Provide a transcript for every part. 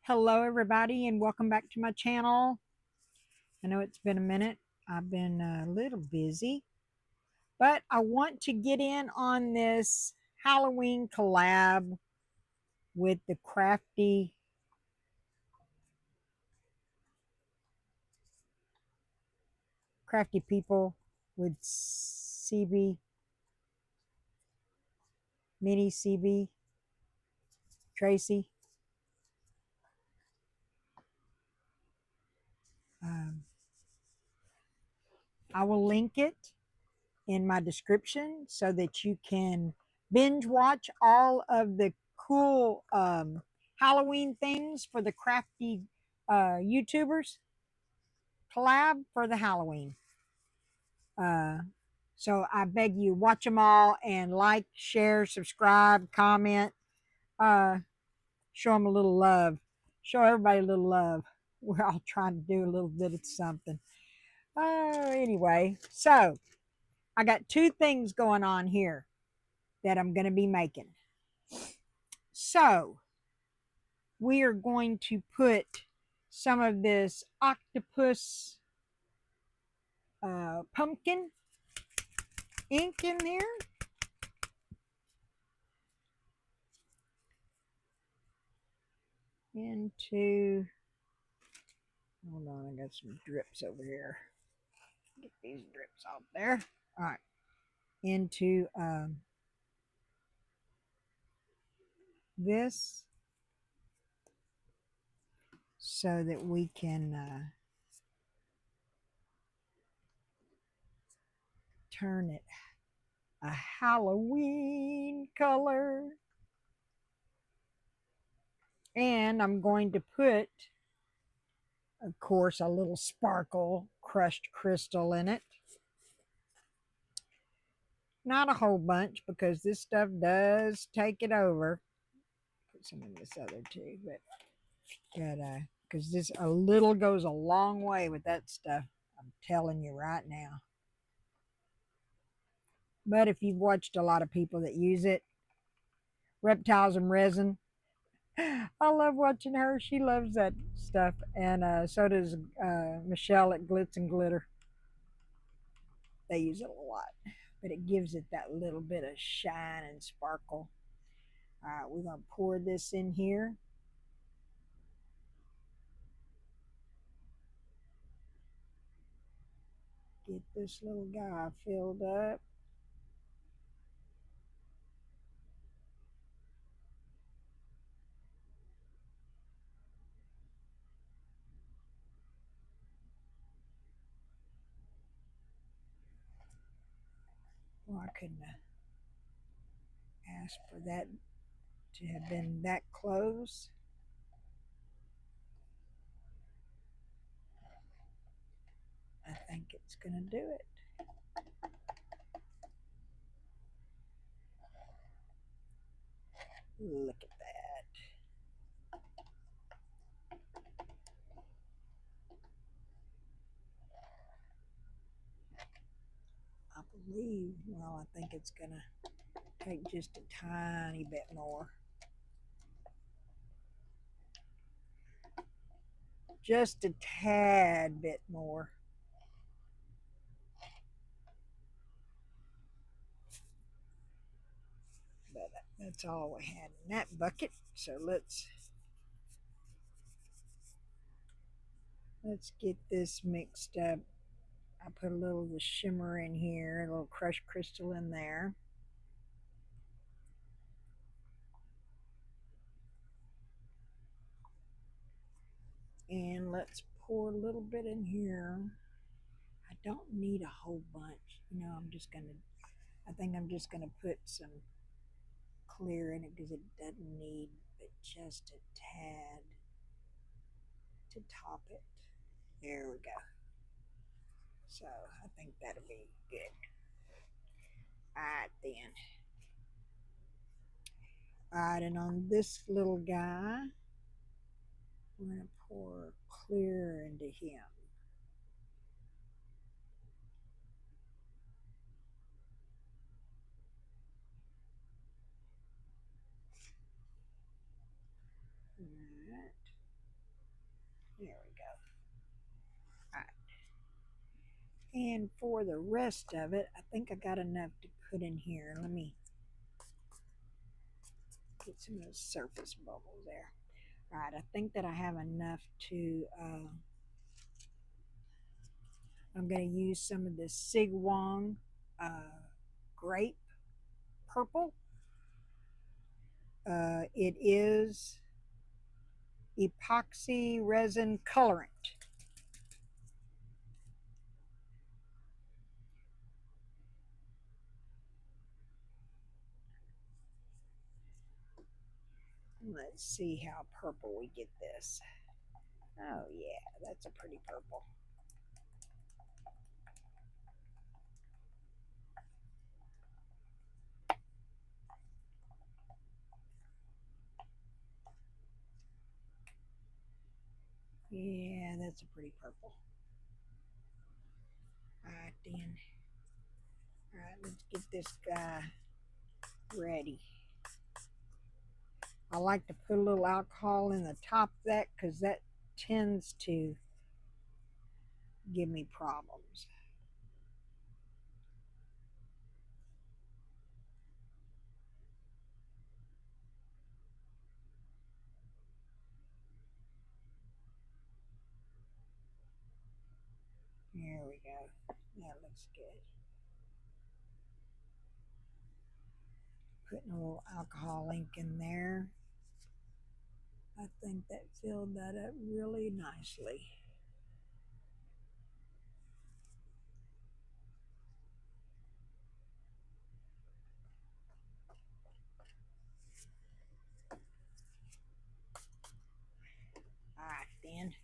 Hello everybody and welcome back to my channel. I know it's been a minute. I've been a little busy, but I want to get in on this Halloween collab with the crafty people with CB, mini CB, Tracy. Um, I will link it in my description so that you can binge watch all of the cool Halloween things for the crafty YouTubers collab for the Halloween. Uh, so I beg you, watch them all and like, share, subscribe, comment, uh, show them a little love, show everybody a little love. We're all trying to do a little bit of something. Anyway, so I got two things going on here that I'm going to be making. So we are going to put some of this octopus pumpkin ink in there. Into, hold on, I got some drips over here. Get these drips off there. All right. Into this so that we can turn it a Halloween color. And I'm going to put, of course, a little sparkle crushed crystal in it. Not a whole bunch because this stuff does take it over. Put some in this other too, but because this a little goes a long way with that stuff. I'm telling you right now. But if you've watched a lot of people that use it, Reptiles and Resin, I love watching her. She loves that stuff, and so does Michelle at Glitz and Glitter. They use it a lot, but it gives it that little bit of shine and sparkle. All right, we're gonna pour this in here. Get this little guy filled up. Well, I couldn't ask for that to have been that close. I think it's gonna do it. Look at that. I believe, well, I think it's gonna take just a tiny bit more. Just a tad bit more. But that's all we had in that bucket. So let's get this mixed up. I put a little of the shimmer in here, a little crushed crystal in there. And let's pour a little bit in here. I don't need a whole bunch. You know, I think I'm just gonna put some clear in it because it doesn't need but just a tad to top it. There we go. So I think that'll be good. All right then. All right, and on this little guy, we're gonna pour clear into him. All right. then for the rest of it, I think I got enough to put in here. Let me get some of those surface bubbles there. All right, I think that I have enough to, I'm going to use some of this Sigwong grape purple. It is epoxy resin colorant. Let's see how purple we get this. Oh yeah, that's a pretty purple. Yeah, that's a pretty purple. All right then. All right, let's get this guy ready. I like to put a little alcohol in the top of that because that tends to give me problems. There we go. That looks good. Putting a little alcohol ink in there. I think that filled that up really nicely. All right then.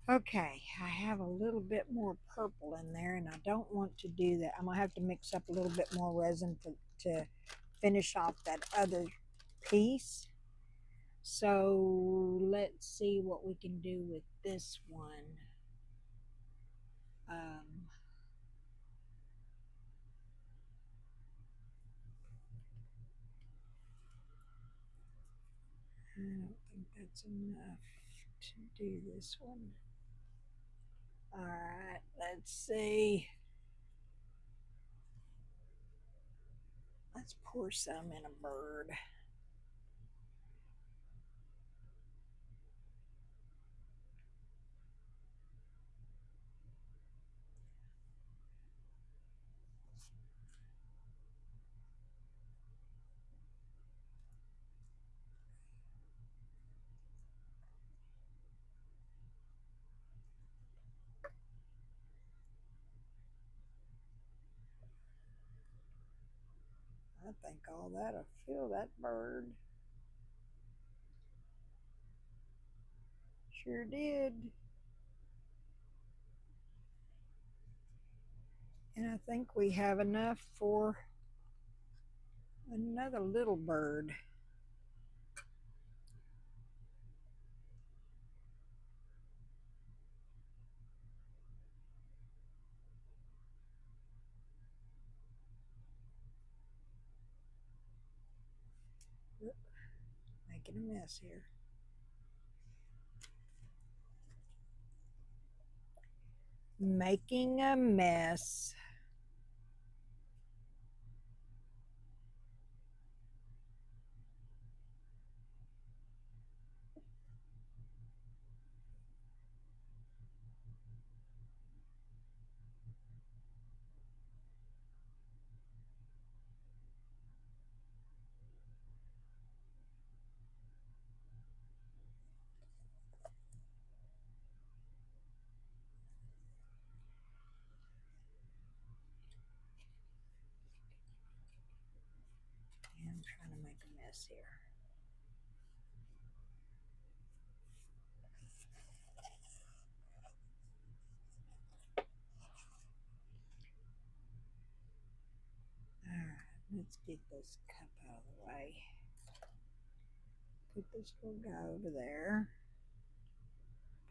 Okay, I have a little bit more purple in there and I don't want to do that. I'm gonna have to mix up a little bit more resin to finish off that other piece. So let's see what we can do with this one. I don't think that's enough to do this one. All right, let's see. Let's pour some in a bird. I think all that'll fill that bird. Sure did. And I think we have enough for another little bird. Making a mess here. Making a mess. I'm trying to make a mess here. Alright, let's get this cup out of the way. Put this little guy over there.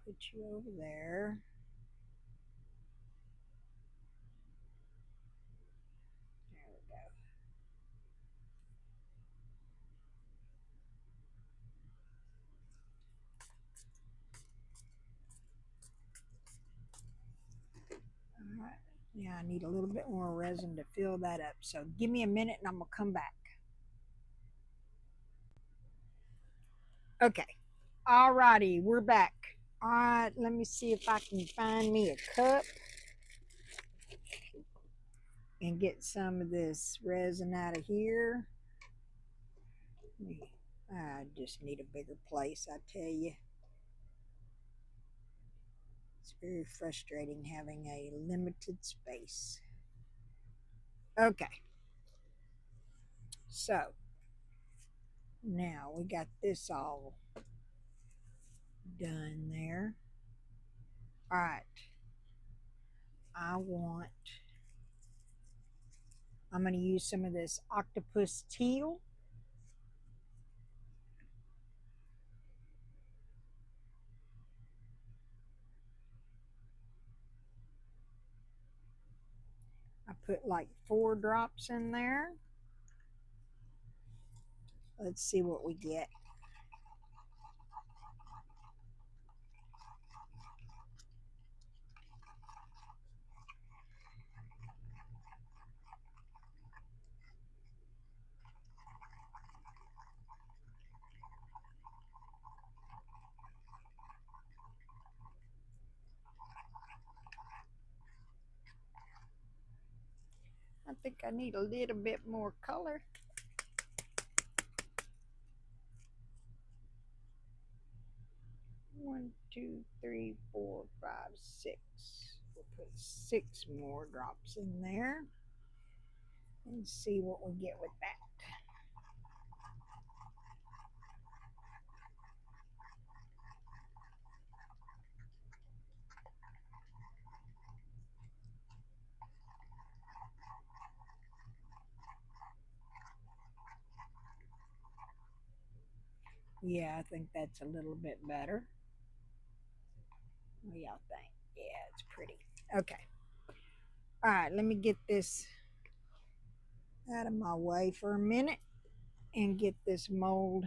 Put you over there. There we go. Now I need a little bit more resin to fill that up. So give me a minute and I'm going to come back. Okay. Alrighty, we're back. All right, let me see if I can find me a cup and get some of this resin out of here. I just need a bigger place, I tell you. It's very frustrating having a limited space. Okay. So, now we got this all done there. All right. I'm going to use some of this octopus teal. I put like 4 drops in there. Let's see what we get. I think I need a little bit more color. One, two, three, four, five, 6. We'll put 6 more drops in there and see what we get with that. Yeah, I think that's a little bit better. What do y'all think? Yeah, it's pretty. Okay. All right, let me get this out of my way for a minute and get this mold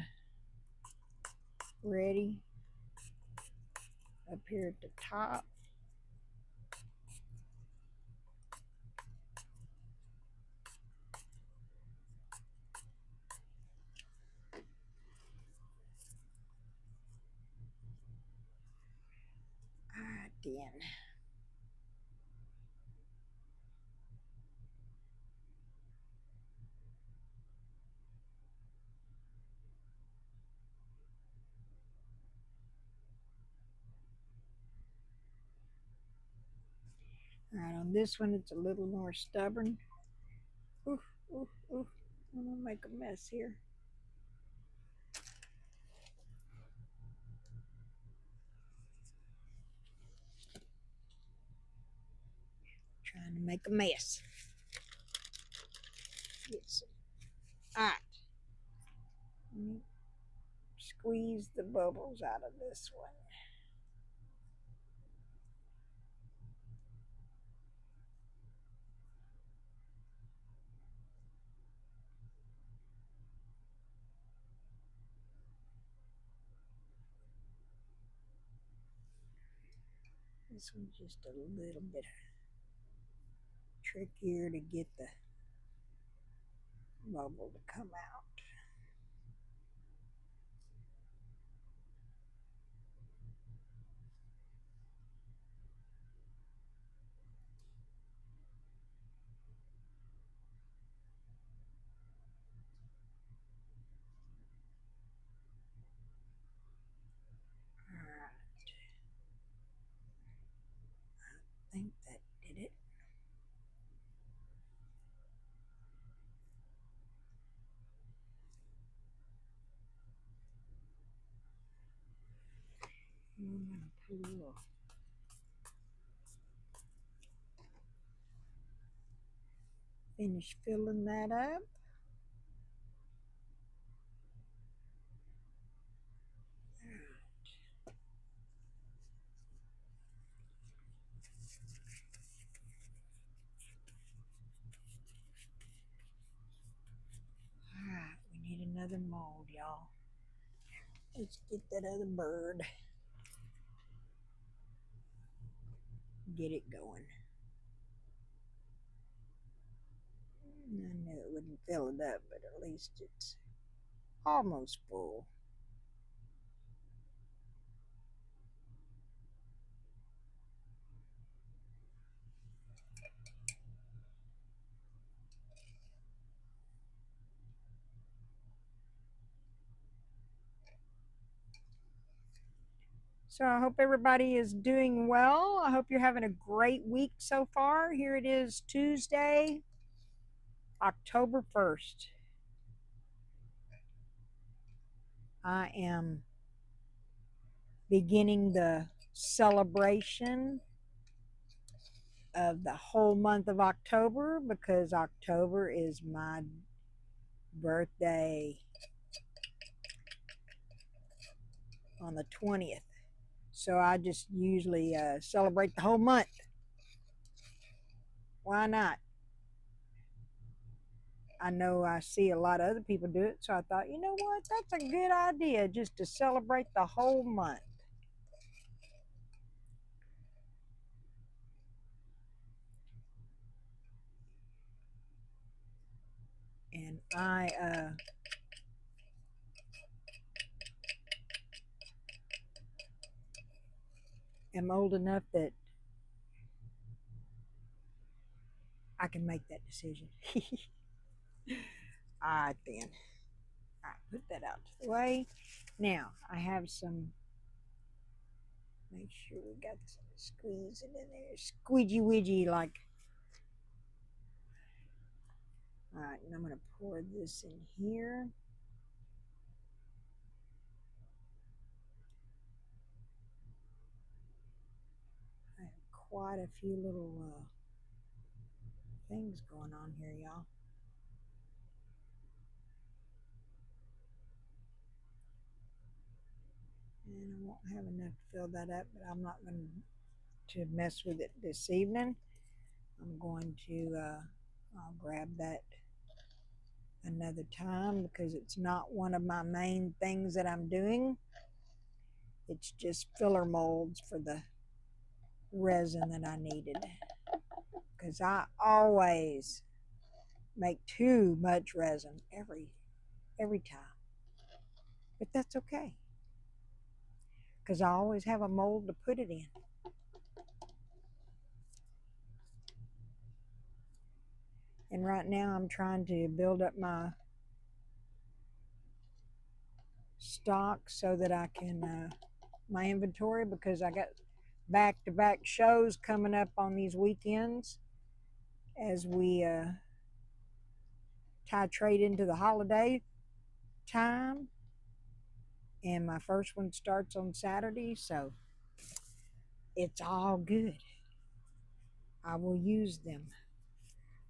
ready up here at the top. All right, then. All right, on this one, it's a little more stubborn. Oof, oof, oof. I'm gonna make a mess here. Trying to make a mess. Get some. All right. Let me squeeze the bubbles out of this one. This one's just a little bit trickier to get the bubble to come out. Alright. I think that did it. I'm going to pull finish filling that up. Alright, we need another mold, y'all. Let's get that other bird. Get it going. wouldn't fill it up, but at least it's almost full. So I hope everybody is doing well. I hope you're having a great week so far. Here it is, Tuesday, October 1st. I am beginning the celebration of the whole month of October because October is my birthday on the 20th. So I just usually celebrate the whole month. Why not? I know I see a lot of other people do it, so I thought, you know what, that's a good idea, just to celebrate the whole month. And I am old enough that I can make that decision. All right, then. All right, put that out of the way. Now, I have some, make sure we got some squeeze it in there, squeegee widgey like. All right, and I'm going to pour this in here. I have quite a few little things going on here, y'all. And I won't have enough to fill that up, but I'm not going to mess with it this evening. I'm going to, I'll grab that another time because it's not one of my main things that I'm doing. It's just filler molds for the resin that I needed because I always make too much resin every time, but that's okay because I always have a mold to put it in. And right now I'm trying to build up my stock so that I can my inventory, because I got back-to-back shows coming up on these weekends as we titrate into the holiday time, and my first one starts on Saturday, so it's all good. I will use them.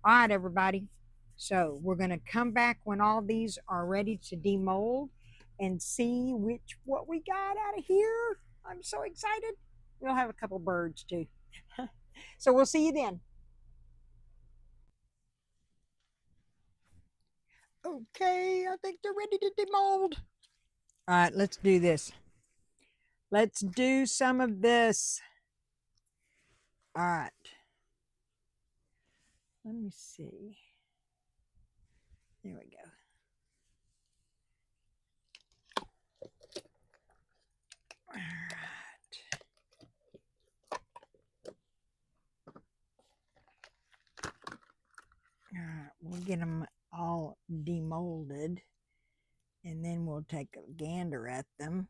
All right, everybody. So we're going to come back when all these are ready to demold and see what we got out of here. I'm so excited. We'll have a couple birds too. So we'll see you then. Okay, I think they're ready to demold. All right, let's do this. Let's do some of this. All right. Let me see. There we go. All right. All right, we'll get them all demolded, and then we'll take a gander at them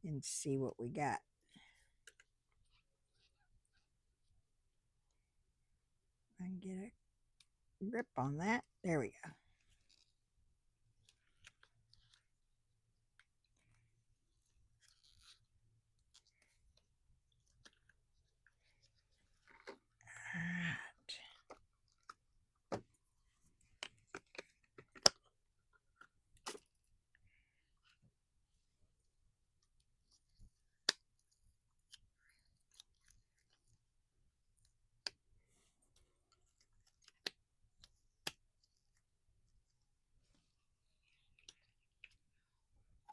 and see what we got. I can get a grip on that. There we go.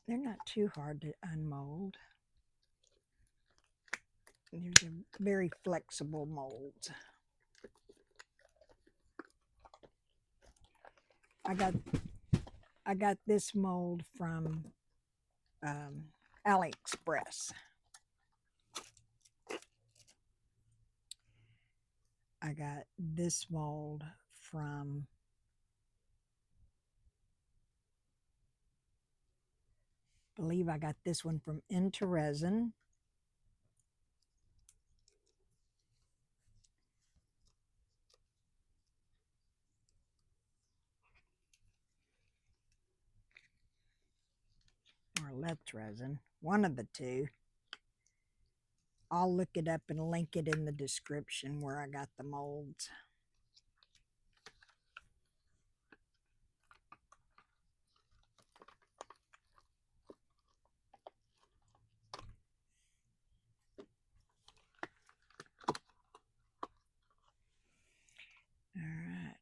They're not too hard to unmold. There's a very flexible molds. I got this mold from AliExpress. I got this mold from I believe I got this one from IntoResin. Or Let's Resin, one of the two. I'll look it up and link it in the description where I got the molds. All right.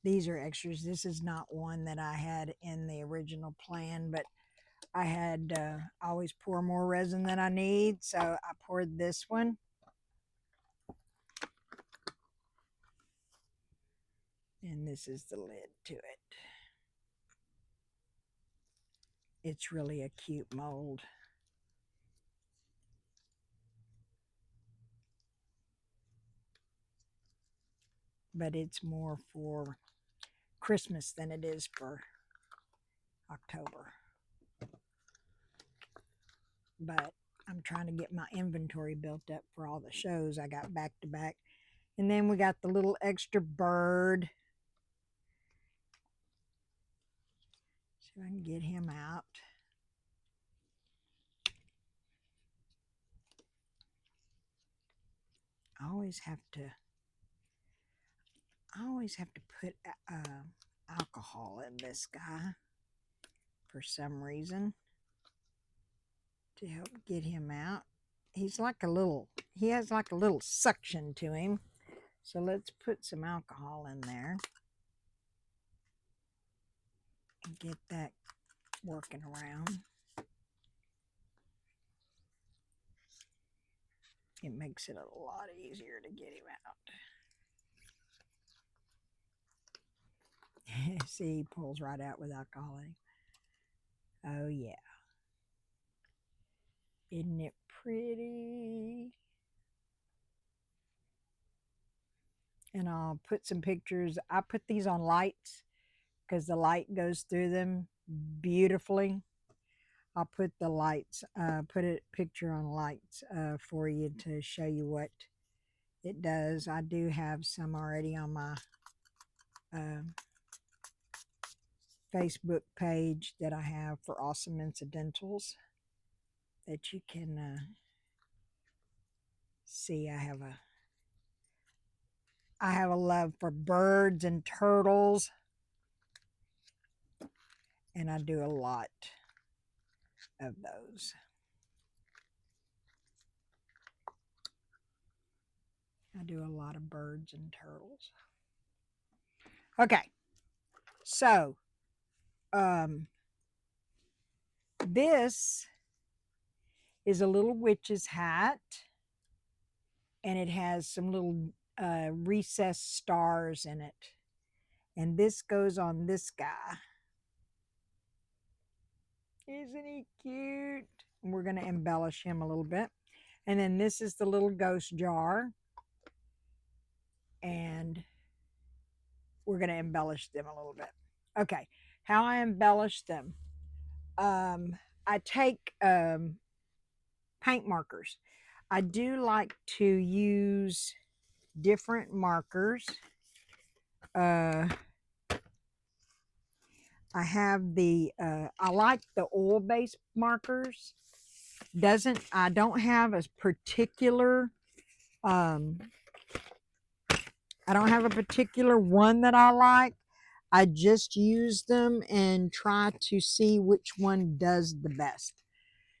These are extras. This is not one that I had in the original plan, but I had always pour more resin than I need, so I poured this one. And this is the lid to it. It's really a cute mold. But it's more for Christmas than it is for October. But I'm trying to get my inventory built up for all the shows I got back to back. And then we got the little extra bird. See if I can get him out. I always have to put alcohol in this guy for some reason to help get him out. He's like he has like a little suction to him. So let's put some alcohol in there and get that working around. It makes it a lot easier to get him out. See, he pulls right out with alcohol in him. Oh yeah. Isn't it pretty? And I'll put some pictures. I put these on lights because the light goes through them beautifully. I'll put the lights, put a picture on lights for you to show you what it does. I do have some already on my Facebook page that I have for Awesome Incidentals that you can see. I have a love for birds and turtles, and I do a lot of those. I do a lot of birds and turtles. Okay, so this is a little witch's hat, and it has some little recessed stars in it. And this goes on this guy. Isn't he cute? And we're going to embellish him a little bit. And then this is the little ghost jar. And we're going to embellish them a little bit. Okay, how I embellish them. I take paint markers. I do like to use different markers. I have the I like the oil-based markers. I don't have a particular I don't have a particular one that I like. I just use them and try to see which one does the best.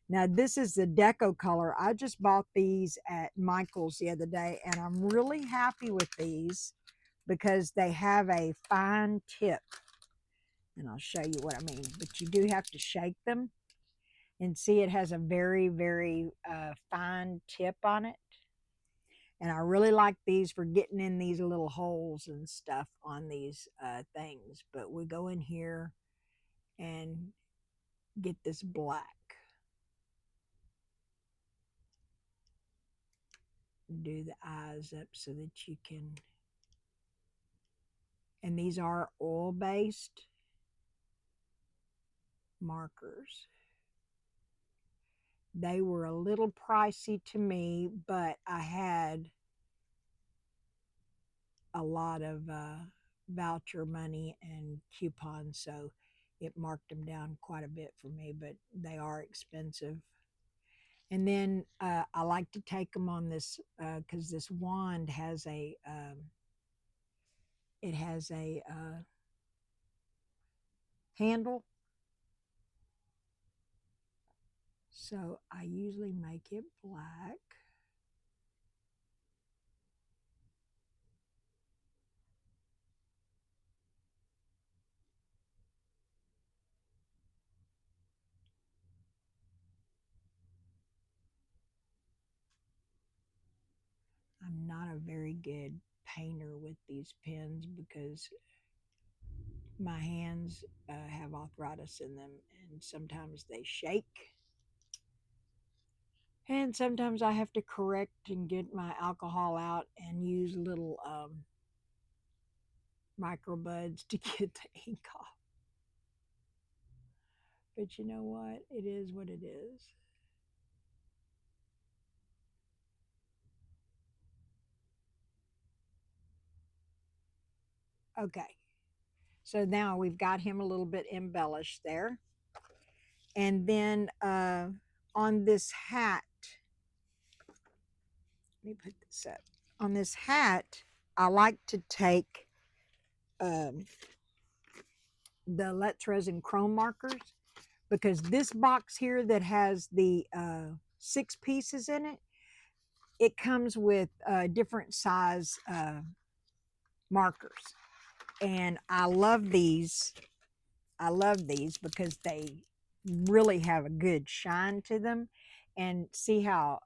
Now this is the deco color. I just bought these at Michael's the other day, and I'm really happy with these because they have a fine tip. And I'll show you what I mean. But you do have to shake them. And see, it has a very, very fine tip on it. And I really like these for getting in these little holes and stuff on these things. But we go in here and get this black. Do the eyes up so that you can, and these are oil-based markers. They were a little pricey to me, but I had a lot of voucher money and coupons, so it marked them down quite a bit for me, but they are expensive. And then I like to take them on this because this wand has it has a handle. So I usually make it black. I'm not a very good painter with these pens because my hands have arthritis in them and sometimes they shake. And sometimes I have to correct and get my alcohol out and use little microbuds to get the ink off. But you know what? It is what it is. Okay. So now we've got him a little bit embellished there. And then on this hat, let me put this up. On this hat, I like to take um, the Let's Resin chrome markers because this box here that has the 6 pieces in it, it comes with different size markers. And I love these. I love these because they really have a good shine to them. And see how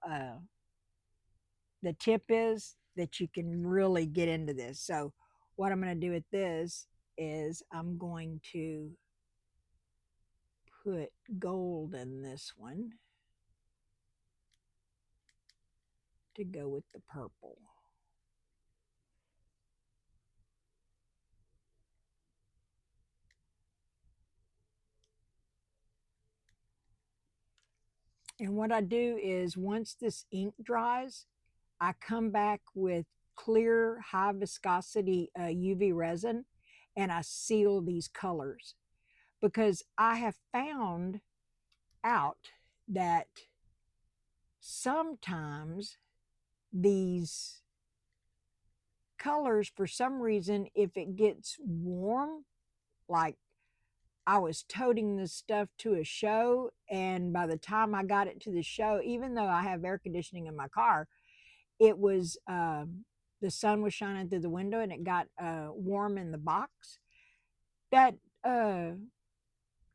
the tip is that you can really get into this. So what I'm going to do with this is I'm going to put gold in this one to go with the purple. And what I do is once this ink dries, I come back with clear, high viscosity UV resin and I seal these colors because I have found out that sometimes these colors, for some reason, if it gets warm, like I was toting this stuff to a show, and by the time I got it to the show, even though I have air conditioning in my car, it was the sun was shining through the window and it got warm in the box. That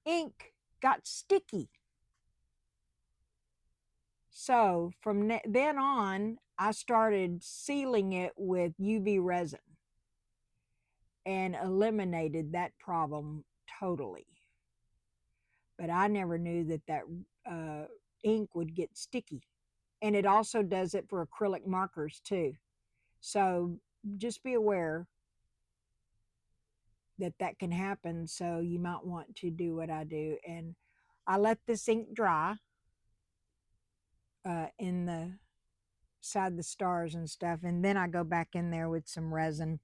ink got sticky. So from then on, I started sealing it with UV resin and eliminated that problem totally. But I never knew that ink would get sticky. And it also does it for acrylic markers too. So just be aware that that can happen. So you might want to do what I do. And I let this ink dry in the side the stars and stuff. And then I go back in there with some resin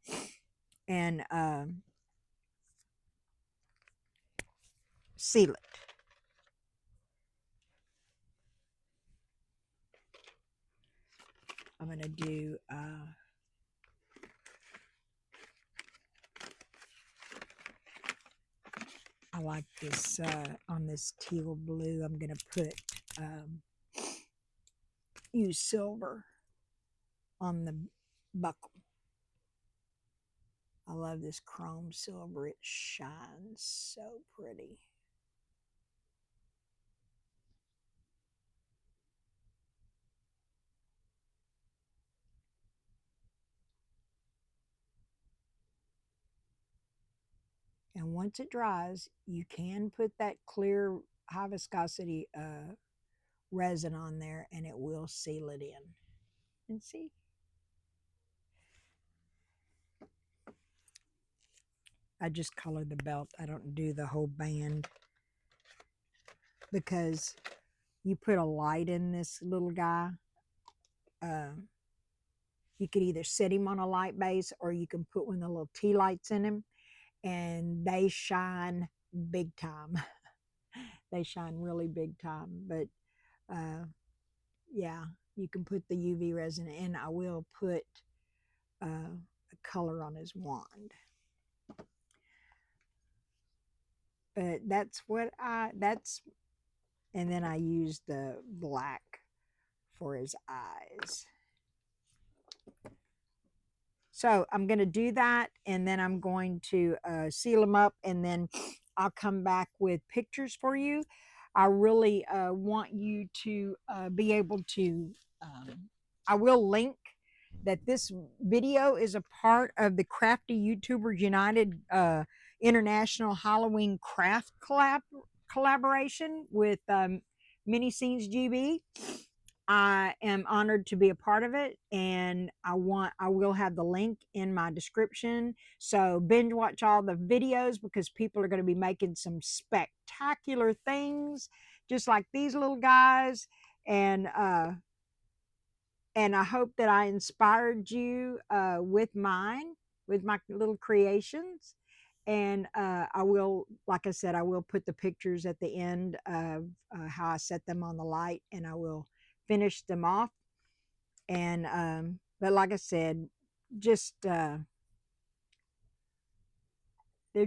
and seal it. I'm going to do I like this on this teal blue. I'm going to put use silver on the buckle. I love this chrome silver. It shines so pretty. And once it dries, you can put that clear high viscosity resin on there and it will seal it in. And see? I just color the belt. I don't do the whole band because you put a light in this little guy. You could either set him on a light base or you can put one of the little tea lights in him and they shine big time. They shine really big time. But yeah, you can put the UV resin and I will put a color on his wand. But that's what and then I use the black for his eyes. So I'm going to do that and then I'm going to seal them up and then I'll come back with pictures for you. I really want you to be able to, I will link that this video is a part of the Crafty YouTubers United International Halloween Craft collaboration with Mini Scenes GB. I am honored to be a part of it and I will have the link in my description. So binge watch all the videos because people are going to be making some spectacular things just like these little guys. And I hope that I inspired you with my little creations. And I will, like I said, I will put the pictures at the end of how I set them on the light and I will finish them off. And but like I said, just they're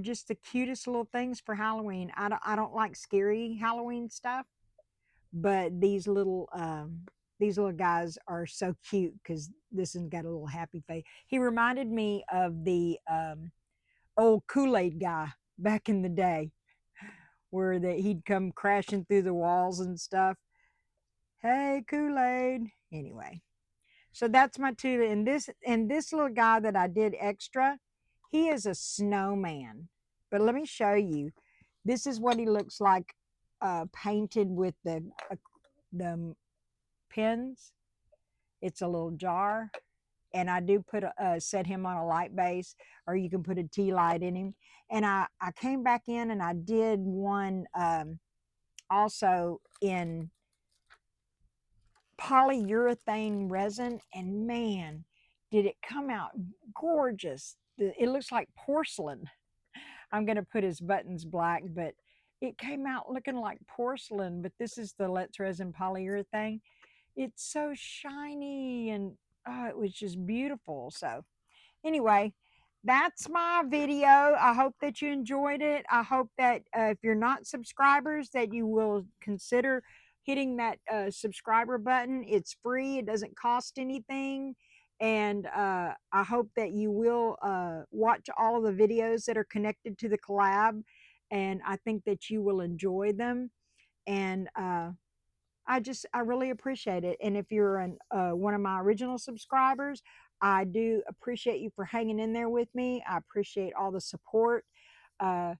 just the cutest little things for Halloween. I don't like scary Halloween stuff, but these little guys are so cute because this one's got a little happy face. He reminded me of the old Kool-Aid guy back in the day where he'd come crashing through the walls and stuff. Hey, Kool-Aid. Anyway, so that's my two. And this little guy that I did extra, he is a snowman. But let me show you. This is what he looks like painted with the pins. It's a little jar. And I do put set him on a light base, or you can put a tea light in him. And I came back in and I did one also in polyurethane resin, and man, did it come out gorgeous. It looks like porcelain. I'm going to put his buttons black, but it came out looking like porcelain. But this is the Let's Resin polyurethane. It's so shiny and it was just beautiful. So anyway, that's my video. I hope that you enjoyed it. I hope that if you're not subscribers, that you will consider hitting that subscriber button. It's free. It doesn't cost anything. And I hope that you will watch all of the videos that are connected to the collab. And I think that you will enjoy them. And I really appreciate it. And if you're one of my original subscribers, I do appreciate you for hanging in there with me. I appreciate all the support. I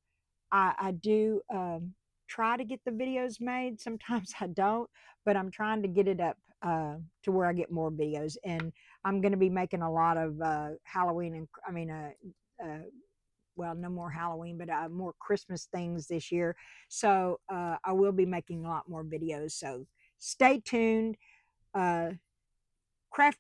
do try to get the videos made. Sometimes I don't, but I'm trying to get it up to where I get more videos. And I'm going to be making a lot of Halloween and well, no more Halloween, but more Christmas things this year. So I will be making a lot more videos. So stay tuned. Crafty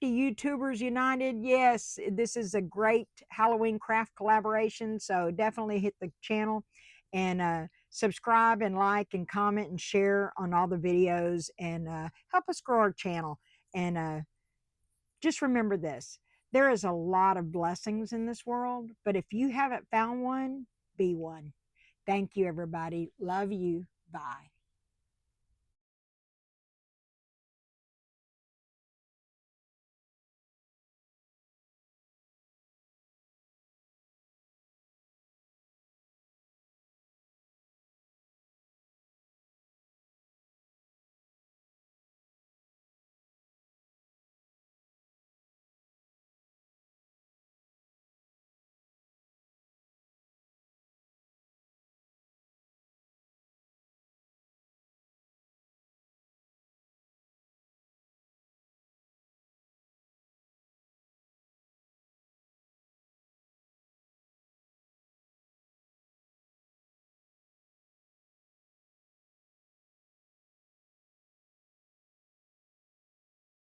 YouTubers United. Yes, this is a great Halloween craft collaboration. So definitely hit the channel and subscribe and like and comment and share on all the videos and help us grow our channel. And just remember this. There is a lot of blessings in this world, but if you haven't found one, be one. Thank you, everybody. Love you. Bye.